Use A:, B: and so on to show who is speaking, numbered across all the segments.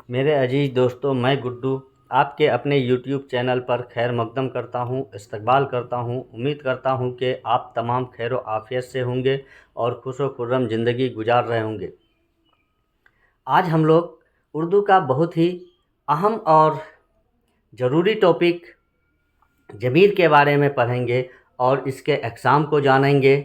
A: मेरे अजीज़ दोस्तों, मैं गुड्डू आपके अपने यूट्यूब चैनल पर खैर मकदम करता हूँ, इस्तकबाल करता हूँ। उम्मीद करता हूँ कि आप तमाम खैर व आफ़ियत से होंगे और खुश व खुर्रम ज़िंदगी गुजार रहे होंगे। आज हम लोग उर्दू का बहुत ही अहम और ज़रूरी टॉपिक ज़मीर के बारे में पढ़ेंगे और इसके अक़साम को जानेंगे।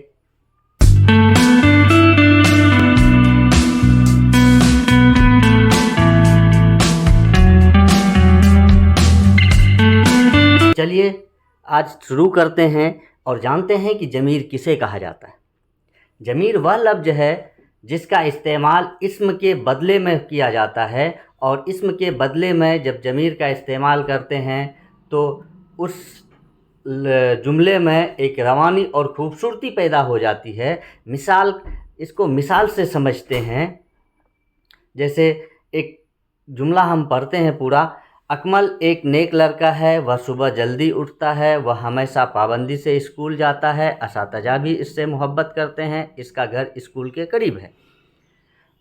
A: चलिए आज शुरू करते हैं और जानते हैं कि ज़मीर किसे कहा जाता है। ज़मीर वह लफ्ज़ है जिसका इस्तेमाल इस्म के बदले में किया जाता है, और इस्म के बदले में जब ज़मीर का इस्तेमाल करते हैं तो उस जुमले में एक रवानी और ख़ूबसूरती पैदा हो जाती है। इसको मिसाल से समझते हैं। जैसे एक जुमला हम पढ़ते हैं पूरा। अकमल एक नेक लड़का है, वह सुबह जल्दी उठता है, वह हमेशा पाबंदी से स्कूल जाता है, असातिज़ा भी इससे मोहब्बत करते हैं, इसका घर स्कूल के करीब है।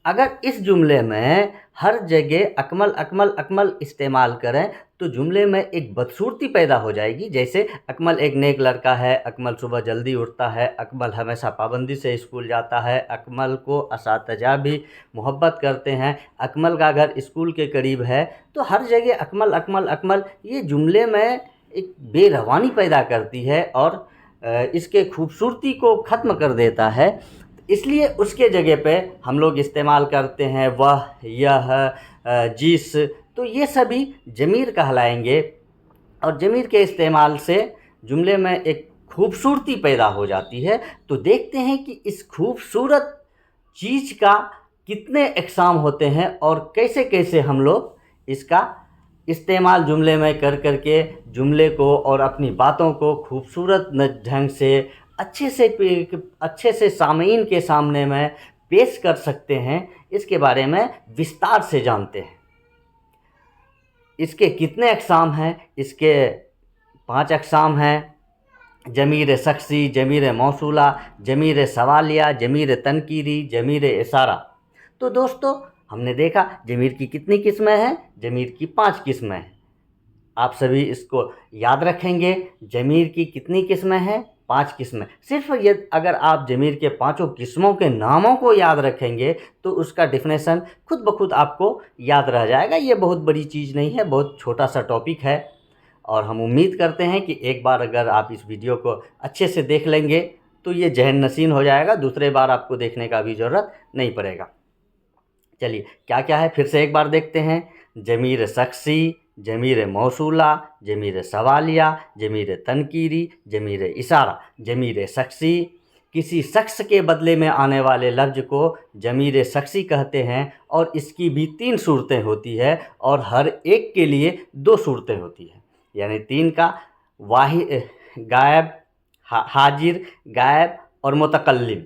A: अगर इस जुमले में हर जगह अकमल अकमल अकमल इस्तेमाल करें तो जुमले में एक बदसूरती पैदा हो जाएगी। जैसे अकमल एक नेक लड़का है, अकमल सुबह जल्दी उठता है, अकमल हमेशा पाबंदी से स्कूल जाता है, अकमल को असातिज़ा भी मोहब्बत करते हैं, अकमल का घर स्कूल के करीब है। तो हर जगह अकमल अकमल अकमल ये जुमले में एक बेरवानी पैदा करती है और इसके खूबसूरती को ख़त्म कर देता है। इसलिए उसके जगह पे हम लोग इस्तेमाल करते हैं वह, यह, जिस। तो ये सभी ज़मीर कहलाएंगे और ज़मीर के इस्तेमाल से जुमले में एक खूबसूरती पैदा हो जाती है। तो देखते हैं कि इस खूबसूरत चीज़ का कितने अक़साम होते हैं और कैसे कैसे हम लोग इसका इस्तेमाल जुमले में कर के जुमले को और अपनी बातों को खूबसूरत ढंग से अच्छे से सामीन के सामने में पेश कर सकते हैं। इसके बारे में विस्तार से जानते हैं। इसके कितने अक़साम हैं? इसके 5 अक़साम हैं। ज़मीर शख़्सी, ज़मीर मौसूला, ज़मीर सवालिया, ज़मीर तनकीरी, ज़मीर इशारा। तो दोस्तों हमने देखा ज़मीर की कितनी किस्में हैं। ज़मीर की 5 किस्में हैं। आप सभी इसको याद रखेंगे। ज़मीर की कितनी किस्में हैं? 5 किस्में। सिर्फ ये अगर आप ज़मीर के 5 किस्मों के नामों को याद रखेंगे तो उसका डेफिनेशन खुद ब खुद आपको याद रह जाएगा। ये बहुत बड़ी चीज़ नहीं है, बहुत छोटा सा टॉपिक है। और हम उम्मीद करते हैं कि एक बार अगर आप इस वीडियो को अच्छे से देख लेंगे तो ये जहन नशीन हो जाएगा, दूसरे बार आपको देखने का भी ज़रूरत नहीं पड़ेगा। चलिए क्या क्या है फिर से एक बार देखते हैं। ज़मीर शख़्सी, ज़मीर मौसूला, ज़मीर सवालिया, ज़मीर तनकीरी, ज़मीर इशारा। ज़मीर शख़्सी किसी शख्स के बदले में आने वाले लफ्ज़ को ज़मीर शख़्सी कहते हैं और इसकी भी 3 सूरतें होती है और हर एक के लिए 2 सूरतें होती हैं। यानी 3 का वाहिद, गायब, हाजिर, गायब और मुतकल्लिम।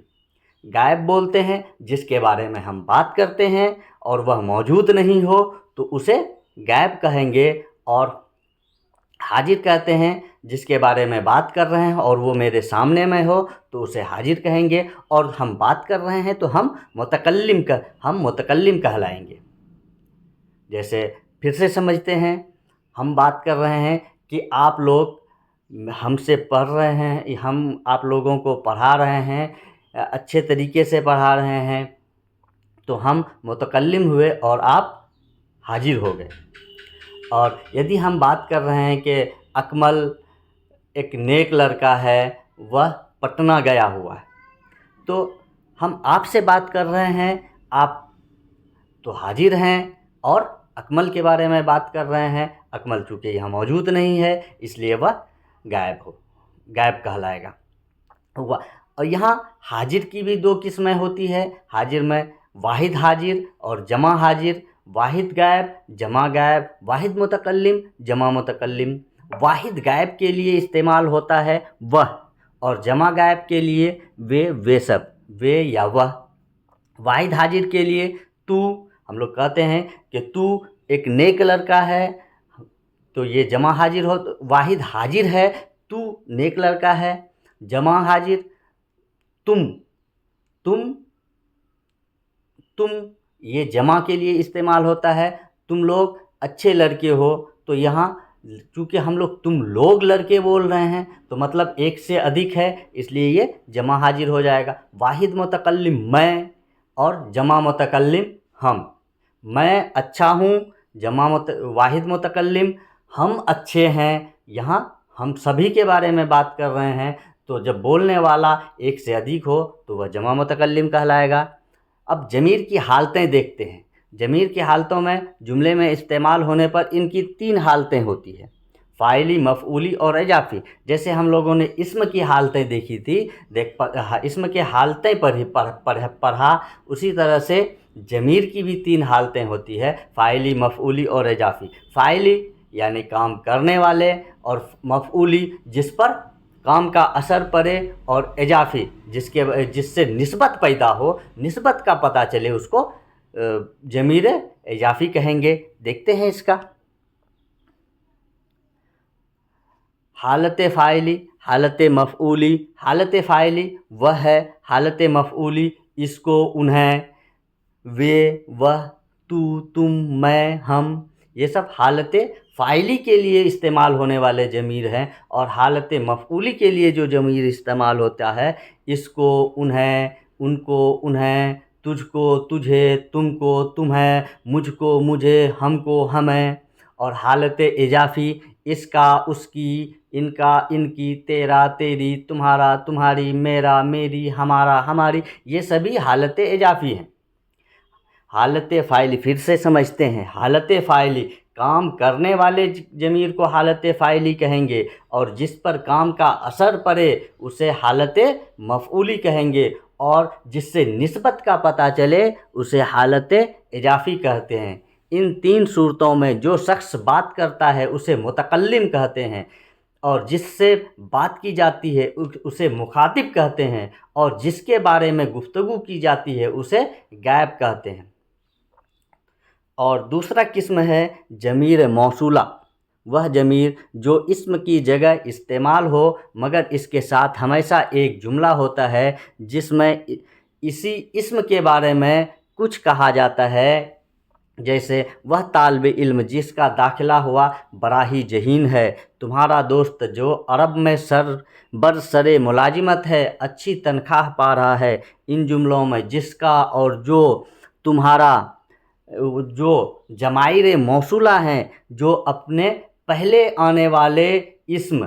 A: गायब बोलते हैं जिसके बारे में हम बात करते हैं और वह मौजूद नहीं हो तो उसे गायब कहेंगे, और हाजिर कहते हैं जिसके बारे में बात कर रहे हैं और वो मेरे सामने में हो तो उसे हाजिर कहेंगे, और हम बात कर रहे हैं तो हम मुतकल्लिम कहलाएंगे। जैसे फिर से समझते हैं। हम बात कर रहे हैं कि आप लोग हमसे पढ़ रहे हैं, हम आप लोगों को पढ़ा रहे हैं, अच्छे तरीके से पढ़ा रहे हैं, तो हम मुतकल्लिम हुए और आप हाजिर हो गए। और यदि हम बात कर रहे हैं कि अकमल एक नेक लड़का है, वह पटना गया हुआ है, तो हम आपसे बात कर रहे हैं, आप तो हाजिर हैं, और अकमल के बारे में बात कर रहे हैं। अकमल चूँकि यहाँ मौजूद नहीं है इसलिए वह गायब कहलाएगा। और यहाँ हाजिर की भी 2 किस्में होती है। हाजिर में वाहिद हाजिर और जमा हाजिर। वाहिद गायब, जमा गायब, वाहिद मुतकल्लिम, जमा मुतकल्लिम। वाहिद गायब के लिए इस्तेमाल होता है वह, और जमा गायब के लिए वे सब, वे या वह। वाहिद हाजिर के लिए तू। हम लोग कहते हैं कि तू एक नेक लड़का है, तो ये जमा हाजिर हो। वाहिद हाजिर है, तू नेक लड़का है। जमा हाजिर तुम, तुम ये जमा के लिए इस्तेमाल होता है। तुम लोग अच्छे लड़के हो, तो यहाँ चूँकि हम लोग तुम लोग लड़के बोल रहे हैं तो मतलब एक से अधिक है, इसलिए ये जमा हाजिर हो जाएगा। वाहिद मुतकल्लिम मैं और जमा मुतकल्लिम हम। मैं अच्छा हूँ, वाहिद मुतकल्लिम हम अच्छे हैं। यहाँ हम सभी के बारे में बात कर रहे हैं, तो जब बोलने वाला एक से अधिक हो तो वह जमा मुतकल्लिम कहलाएगा। अब ज़मीर की हालतें देखते हैं। ज़मीर की हालतों में जुमले में इस्तेमाल होने पर इनकी 3 हालतें होती है, फ़ाइली, मफ़ऊली और इजाफ़ी। जैसे हम लोगों ने इस्म की हालतें देखी थी, इस्म के हालतें पढ़ा, उसी तरह से ज़मीर की भी 3 हालतें होती है, फ़ाइली, मफ़ऊली और इजाफ़ी। फ़ाइली यानी काम करने वाले, और मफ़ऊली जिस पर काम का असर पड़े, और इजाफ़ी जिससे निस्बत पैदा हो, निस्बत का पता चले, उसको ज़मीर इजाफ़ी कहेंगे। देखते हैं इसका। हालत फ़ाइली, हालत मफ़ऊली। हालत फ़ाइली वह है, हालत मफ़ऊली इसको, उन्हें, वे, वह, तू, तुम, मैं, हम, ये सब हालत फ़ाइली के लिए इस्तेमाल होने वाले ज़मीर हैं। और हालत मफ़ऊली के लिए जो ज़मीर इस्तेमाल होता है, इसको, उन्हें, उनको, उन्हें, तुझको, तुझे, तुमको, तुम्हें, मुझको, मुझे, हमको, हमें। और हालत इजाफ़ी इसका, उसकी, इनका, इनकी, तेरा, तेरी, तुम्हारा, तुम्हारी, मेरा, मेरी, हमारा, हमारी, ये सभी हालत इजाफ़ी हैं। हालत फ़ाइली फिर से समझते हैं। हालत फ़ाइली काम करने वाले ज़मीर को हालत फ़ाइली कहेंगे, और जिस पर काम का असर पड़े उसे हालत मफ़ऊली कहेंगे, और जिससे निस्बत का पता चले उसे हालत इजाफ़ी कहते हैं। इन 3 सूरतों में जो शख्स बात करता है उसे मुतकल्लिम कहते हैं, और जिससे बात की जाती है उसे मुखातिब कहते हैं, और जिसके बारे में गुफ्तगू की जाती है उसे गायब कहते हैं। और दूसरा किस्म है ज़मीर मौसूला। वह ज़मीर जो इस्म की जगह इस्तेमाल हो, मगर इसके साथ हमेशा एक जुमला होता है जिसमें इसी इस्म के बारे में कुछ कहा जाता है। जैसे वह तालिब इल्म जिसका दाखिला हुआ बड़ा ही जहीन है, तुम्हारा दोस्त जो अरब में बरसरे मुलाजिमत है, अच्छी तनख्वाह पा रहा है। इन जुमलों में जिसका और जो, तुम्हारा, जो जमाइर मौसूला हैं, जो अपने पहले आने वाले इस्म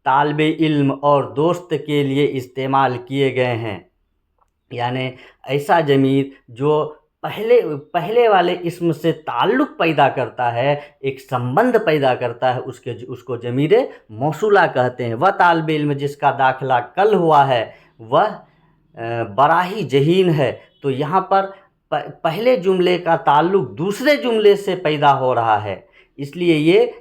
A: तालिब इल्म और दोस्त के लिए इस्तेमाल किए गए हैं। यानी ऐसा ज़मीर जो पहले वाले इस्म से ताल्लुक़ पैदा करता है, एक संबंध पैदा करता है, उसको ज़मीर मौसूला कहते हैं। वह तालिब इल्म जिसका दाखिला कल हुआ है, वह बड़ा ही जहीन है। तो यहाँ पर पहले जुमले का ताल्लुक़ दूसरे जुमले से पैदा हो रहा है, इसलिए ये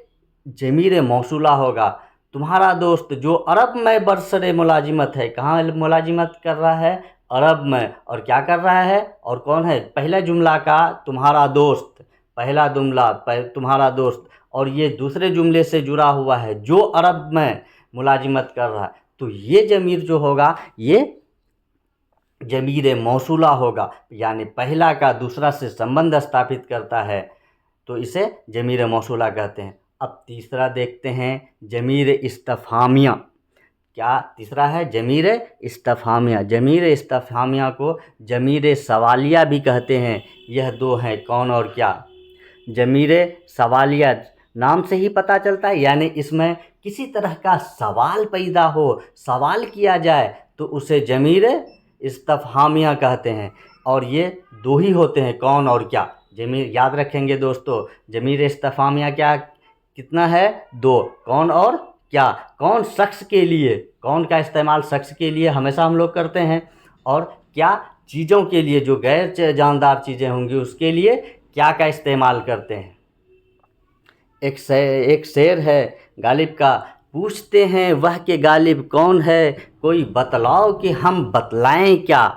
A: ज़मीर मौसूला होगा। तुम्हारा दोस्त जो अरब में बरसरे मुलाजिमत है, कहाँ मुलाजिमत कर रहा है? अरब में। और क्या कर रहा है? और कौन है? पहला जुमला का तुम्हारा दोस्त, पहला जुमला तुम्हारा दोस्त, और ये दूसरे जुमले से जुड़ा हुआ है जो अरब में मुलाजिमत कर रहा है। तो ये ज़मीर जो होगा ये ज़मीर मौसूला होगा, यानी पहला का दूसरा से संबंध स्थापित करता है, तो इसे ज़मीर मौसूला कहते हैं। अब तीसरा देखते हैं ज़मीर इस्तिफ़हामिया। क्या तीसरा है? ज़मीर इस्तिफ़हामिया। ज़मीर इस्तिफ़हामिया को ज़मीर सवालिया भी कहते हैं। यह 2 हैं, कौन और क्या? ज़मीर सवालिया नाम से ही पता चलता है, यानी इसमें किसी तरह का सवाल पैदा हो, सवाल किया जाए, तो उसे ज़मीर इस्तिफ़हामिया कहते हैं। और ये 2 ही होते हैं, कौन और क्या। ज़मीर याद रखेंगे दोस्तों, ज़मीर इस्तिफ़हामिया क्या कितना है? 2, कौन और क्या। कौन शख्स के लिए, कौन का इस्तेमाल शख्स के लिए हमेशा हम लोग करते हैं, और क्या चीज़ों के लिए, जो गैर जानदार चीज़ें होंगी उसके लिए क्या का इस्तेमाल करते हैं। एक शेर है गालिब का, पूछते हैं वह के गालिब कौन है, कोई बतलाओ कि हम बतलाएं क्या।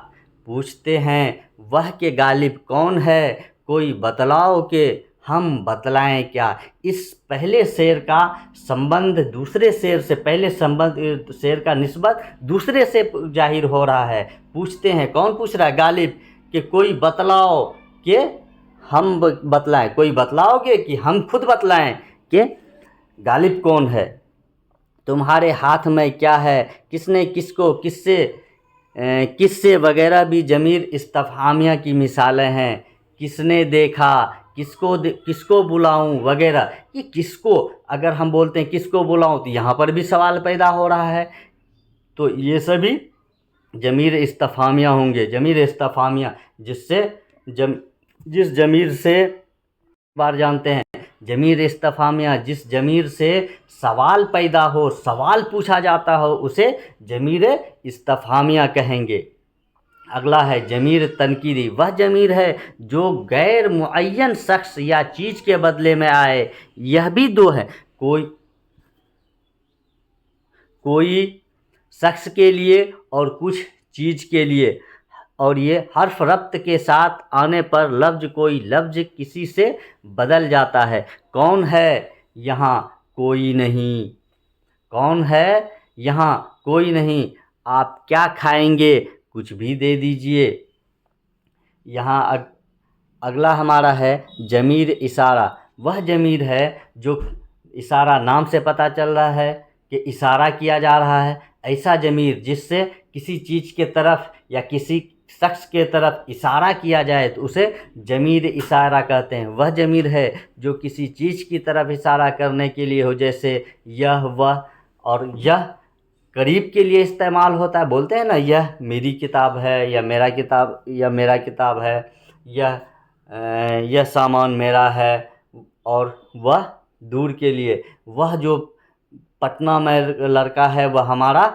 A: पूछते हैं वह के गालिब कौन है, कोई बतलाओ कि हम बतलाएं क्या। इस पहले शेर का संबंध दूसरे शेर से, पहले संबंध शेर का निस्बत दूसरे से जाहिर हो रहा है। पूछते हैं, कौन पूछ रहा है? गालिब, कि कोई बतलाओ कि हम बतलाएं, कोई बतलाओगे कि हम खुद बतलाएं कि गालिब कौन है? तुम्हारे हाथ में क्या है? किसने किसको, किससे किससे वगैरह भी ज़मीर इस्तिफ़हामिया की मिसालें हैं। किसने देखा, किसको बुलाऊं वगैरह। ये किसको, अगर हम बोलते हैं किसको बुलाऊं तो यहाँ पर भी सवाल पैदा हो रहा है। तो ये सभी ज़मीर इस्तिफ़हामिया होंगे। ज़मीर इस्तिफ़हामिया जिस ज़मीर से बार जानते हैं, ज़मीर इस्तिफ़हामिया जिस ज़मीर से सवाल पैदा हो, सवाल पूछा जाता हो, उसे ज़मीर इस्तिफ़हामिया कहेंगे। अगला है ज़मीर तनकीरी। वह ज़मीर है जो गैर मुअय्यन शख्स या चीज़ के बदले में आए। यह भी दो है, कोई शख्स के लिए और कुछ चीज़ के लिए। और ये हर्फ रब्त के साथ आने पर लफ्ज़, कोई लफ्ज़ किसी से बदल जाता है। कौन है यहाँ? कोई नहीं। कौन है यहाँ? कोई नहीं। आप क्या खाएंगे? कुछ भी दे दीजिए। यहाँ अगला हमारा है ज़मीर इशारा। वह ज़मीर है जो इशारा, नाम से पता चल रहा है कि इशारा किया जा रहा है। ऐसा ज़मीर जिससे किसी चीज़ के तरफ या किसी शख्स के तरफ इशारा किया जाए तो उसे ज़मीर इशारा कहते हैं। वह ज़मीर है जो किसी चीज़ की तरफ इशारा करने के लिए हो, जैसे यह, वह। और यह करीब के लिए इस्तेमाल होता है। बोलते हैं ना, यह मेरी किताब है, या मेरा किताब है, यह सामान मेरा है। और वह दूर के लिए, वह जो पटना में लड़का है वह हमारा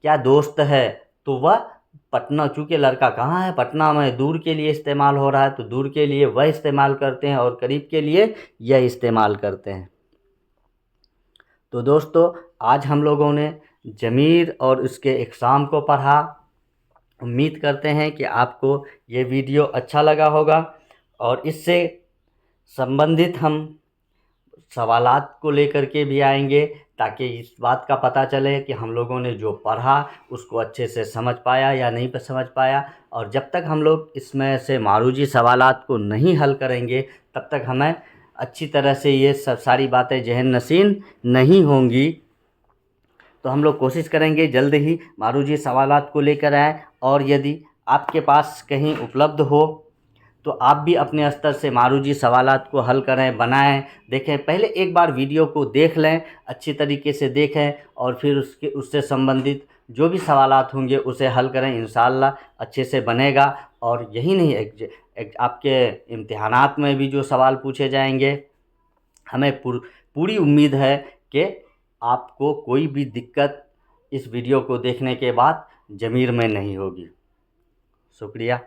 A: क्या दोस्त है। तो वह पटना, चूँकि लड़का कहाँ है? पटना में। दूर के लिए इस्तेमाल हो रहा है तो दूर के लिए वह इस्तेमाल करते हैं और करीब के लिए यह इस्तेमाल करते हैं। तो दोस्तों, आज हम लोगों ने ज़मीर और उसके इक़साम को पढ़ा। उम्मीद करते हैं कि आपको ये वीडियो अच्छा लगा होगा और इससे संबंधित हम सवालात को लेकर के भी आएंगे, ताकि इस बात का पता चले कि हम लोगों ने जो पढ़ा उसको अच्छे से समझ पाया या नहीं समझ पाया। और जब तक हम लोग इसमें से मारूजी सवालात को नहीं हल करेंगे, तब तक हमें अच्छी तरह से ये सब सारी बातें ज़हन नशीन नहीं होंगी। तो हम लोग कोशिश करेंगे जल्द ही मारूजी सवालात को लेकर आएँ। और यदि आपके पास कहीं उपलब्ध हो तो आप भी अपने स्तर से मारूजी सवालात को हल करें, बनाएं, देखें। पहले एक बार वीडियो को देख लें, अच्छी तरीके से देखें, और फिर उससे संबंधित जो भी सवालात होंगे उसे हल करें। इंशाअल्लाह अच्छे से बनेगा। और यही नहीं, आपके इम्तिहानात में भी जो सवाल पूछे जाएंगे, हमें पूरी उम्मीद है कि आपको कोई भी दिक्कत इस वीडियो को देखने के बाद ज़मीर में नहीं होगी। शुक्रिया।